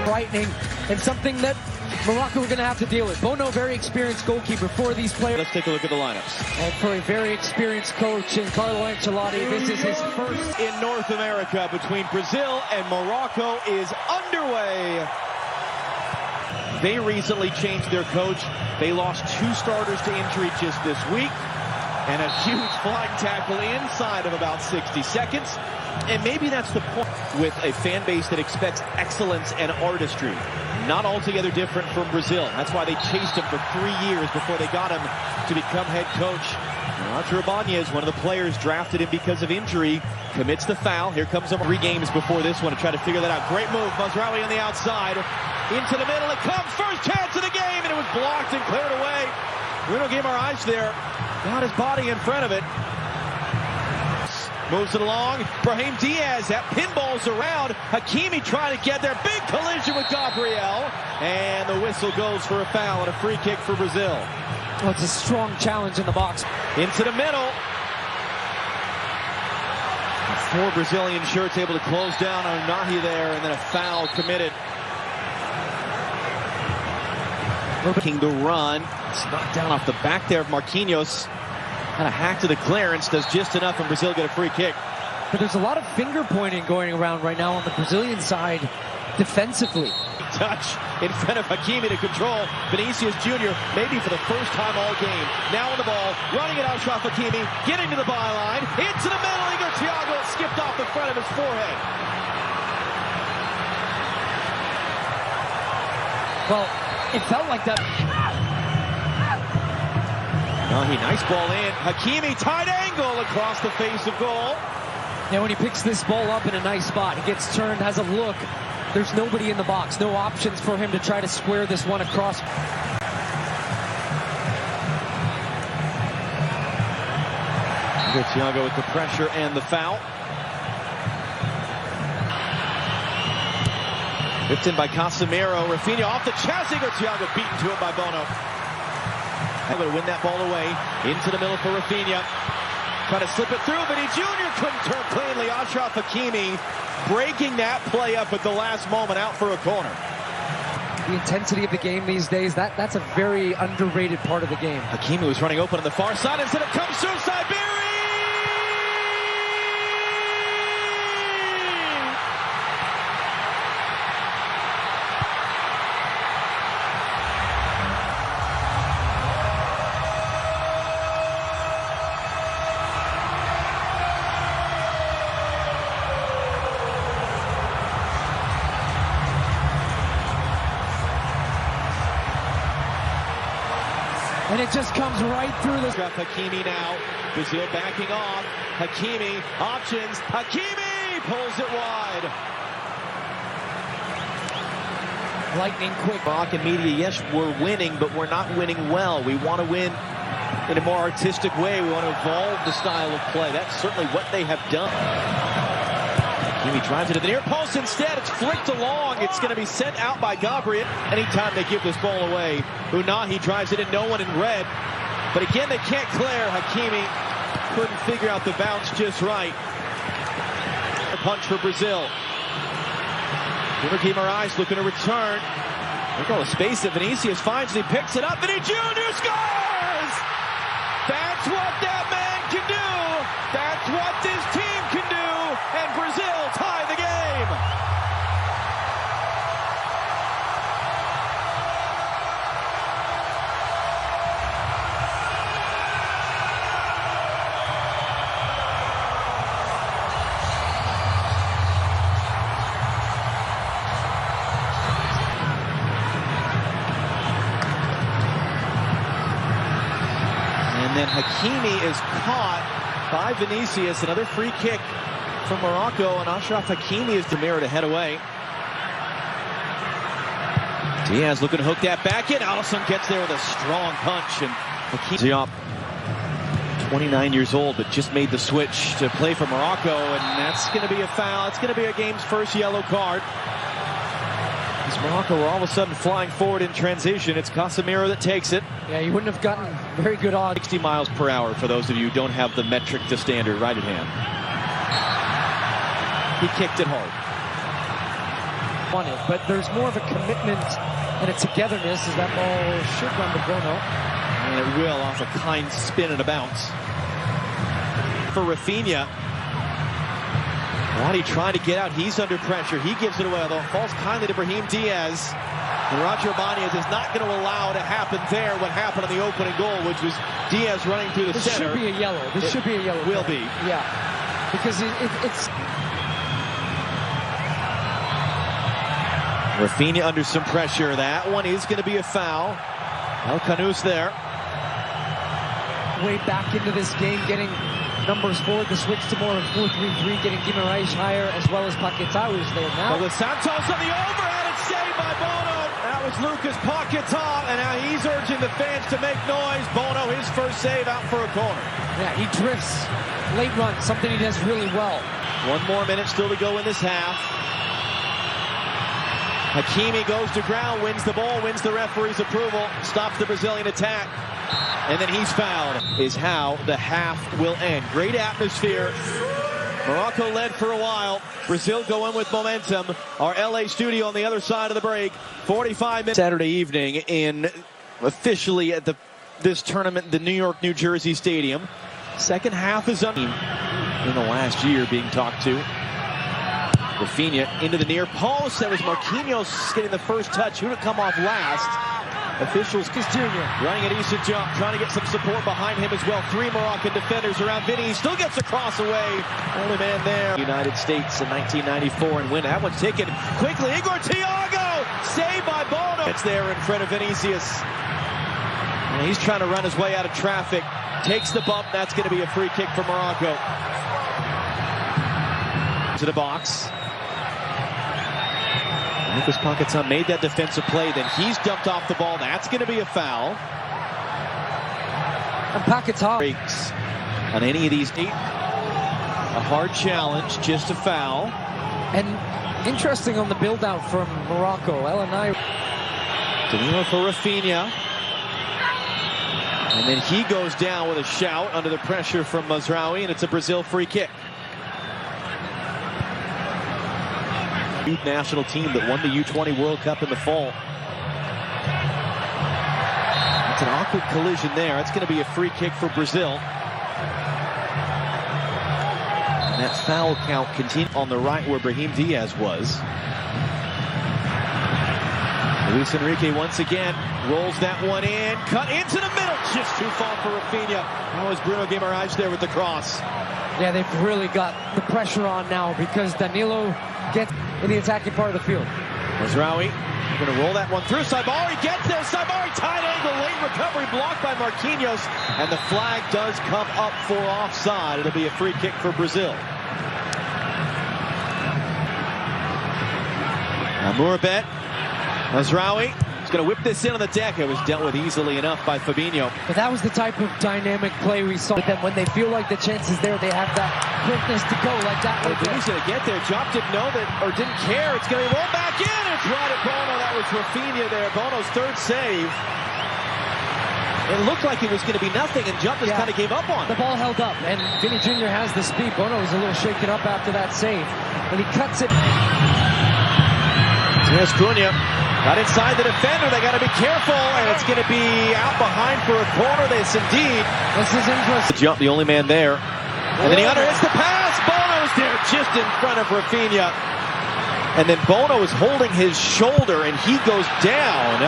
Frightening, and something that Morocco are going to have to deal with. Bono, very experienced goalkeeper for these players. Let's take a look at the lineups. And for a very experienced coach in Carlo Ancelotti, this is his first in North America between Brazil and Morocco is underway. They recently changed their coach. They lost 2 starters to injury just this week, and a huge flying tackle inside of about 60 seconds. And maybe that's the point with a fan base that expects excellence and artistry. Not altogether different from Brazil. That's why they chased him for 3 years before they got him to become head coach. Arthur Ibanez, one of the players drafted him because of injury, commits the foul. Here comes him 3 games before this one to try to figure that out. Great move. Mazraoui on the outside. Into the middle. It comes. First chance of the game, and it was blocked and cleared away. Bruno Guimaraes there. Got his body in front of it. Moves it along. Brahim Diaz that pinballs around. Hakimi trying to get there. Big collision with Gabriel. And the whistle goes for a foul and a free kick for Brazil. Well, it's a strong challenge in the box. Into the middle. 4 Brazilian shirts able to close down on Nahi there, and then a foul committed. Looking to run. It's knocked down off the back there of Marquinhos. Kind of hack to the clearance, does just enough, and Brazil get a free kick. But there's a lot of finger pointing going around right now on the Brazilian side defensively. Touch in front of Hakimi to control Vinicius Jr. maybe for the first time all game. Now on the ball, running it out, Achraf Hakimi, getting to the byline, into the middle. Igor Thiago skipped off the front of his forehead. Well, it felt like that. Nahi, nice ball in. Hakimi, tight angle across the face of goal. Now when he picks this ball up in a nice spot, he gets turned, has a look. There's nobody in the box. No options for him to try to square this one across. Thiago with the pressure and the foul. Whipped in by Casemiro. Rafinha off the chest. Igor Thiago beaten to it by Bono. Able to win that ball away. Into the middle for Rafinha. Trying to slip it through, but he Jr. couldn't turn cleanly. Achraf Hakimi breaking that play up at the last moment out for a corner. The intensity of the game these days, that's a very underrated part of the game. Hakimi was running open on the far side. Instead it comes through Siberi! And it just comes right through the... Hakimi now. Brazil backing off. Hakimi, options. Hakimi pulls it wide. Lightning quick. Rock and media, yes, we're winning, but we're not winning well. We want to win in a more artistic way. We want to evolve the style of play. That's certainly what they have done. Hakimi drives it to the near post instead. It's flicked along. It's going to be sent out by Gabriel. Anytime they give this ball away, Unahi drives it in, no one in red. But again, they can't clear. Hakimi couldn't figure out the bounce just right. A punch for Brazil. Guimaraes looking to return. Look at all the space that Vinicius finds, and he picks it up, and he Jr. scores! That's what that man can do! That's what this team can do! And Brazil tie the game! And then Hakimi is caught by Vinicius. Another free kick from Morocco, and Achraf Hakimi is the mirror to head away. Diaz looking to hook that back in. Alisson gets there with a strong punch, and Hakimi up. 29 years old, but just made the switch to play for Morocco, and that's going to be a foul. It's going to be a game's first yellow card. As Morocco were all of a sudden flying forward in transition. It's Casemiro that takes it. Yeah, you wouldn't have gotten very good odds. 60 miles per hour for those of you who don't have the metric to standard right at hand. He kicked it hard. On it, but there's more of a commitment and a togetherness as that ball should run to Bono. And it will off a kind spin and a bounce. For Rafinha. Wadi trying to get out. He's under pressure. He gives it away, although it falls kindly to Brahim Diaz. And Roger Ibanez is not going to allow to happen there what happened on the opening goal, which was Diaz running through the center. This should be a yellow. This should be a yellow. Will be. Yeah. Because it's... Rafinha under some pressure. That one is going to be a foul. El Khanous there. Way back into this game, getting numbers forward to switch to more of 4-3-3, getting Guimaraes higher, as well as Paquetá who's there now. Well, the Santos on the overhead, it's saved by Bono. That was Lucas Paquetá, and now he's urging the fans to make noise. Bono, his first save out for a corner. Yeah, he drifts. Late run, something he does really well. 1 more minute still to go in this half. Hakimi goes to ground, wins the ball, wins the referee's approval, stops the Brazilian attack. And then he's fouled, is how the half will end. Great atmosphere. Morocco led for a while. Brazil go in with momentum. Our LA studio on the other side of the break. 45 minutes Saturday evening in officially at this tournament, the New York, New Jersey Stadium. Second half is in the last year being talked to. Rafinha into the near post. That was Marquinhos getting the first touch. Who to come off last? Officials, Junior running a decent jump, trying to get some support behind him as well. 3 Moroccan defenders around Vinny. He still gets a cross away. Only man there. United States in 1994 and win. That one's taken quickly. Igor Thiago saved by Bono. It's there in front of Vinicius. And he's trying to run his way out of traffic. Takes the bump. That's going to be a free kick for Morocco. To the box. Lucas Paquetá made that defensive play, then he's dumped off the ball. That's going to be a foul. And Paquetá breaks on any of these 8. A hard challenge, just a foul. And interesting on the build-out from Morocco. Elenay. Danilo for Rafinha. And then he goes down with a shout under the pressure from Mazraoui, and it's a Brazil free kick. Youth national team that won the U20 World Cup in the fall. It's an awkward collision there. It's going to be a free kick for Brazil. And that foul count continues on the right where Brahim Diaz was. Luis Enrique once again rolls that one in. Cut into the middle. Just too far for Rafinha. Now is Bruno Guimaraes there with the cross. Yeah, they've really got the pressure on now because Danilo gets in the attacking part of the field. Mazraoui going to roll that one through. Saibari gets there. Saibari tight angle, late recovery blocked by Marquinhos. And the flag does come up for offside. It'll be a free kick for Brazil. Amourabet. Mazraoui. Going to whip this in on the deck. It was dealt with easily enough by Fabinho. But that was the type of dynamic play we saw with them. When they feel like the chance is there, they have that quickness to go like that. He's going to get there. Job didn't know that or didn't care. It's going to roll back in. It's right at Bono. That was Rafinha there. Bono's third save. It looked like it was going to be nothing, and Jump just kind of gave up on it. The ball held up, and Vinny Jr. has the speed. Bono was a little shaken up after that save, and he cuts it. Here's Cunha. Got inside the defender. They got to be careful, and it's going to be out behind for a corner. This indeed. This is interesting. Jump, the only man there. And then he underhits the pass. Bono's there just in front of Rafinha. And then Bono is holding his shoulder, and he goes down.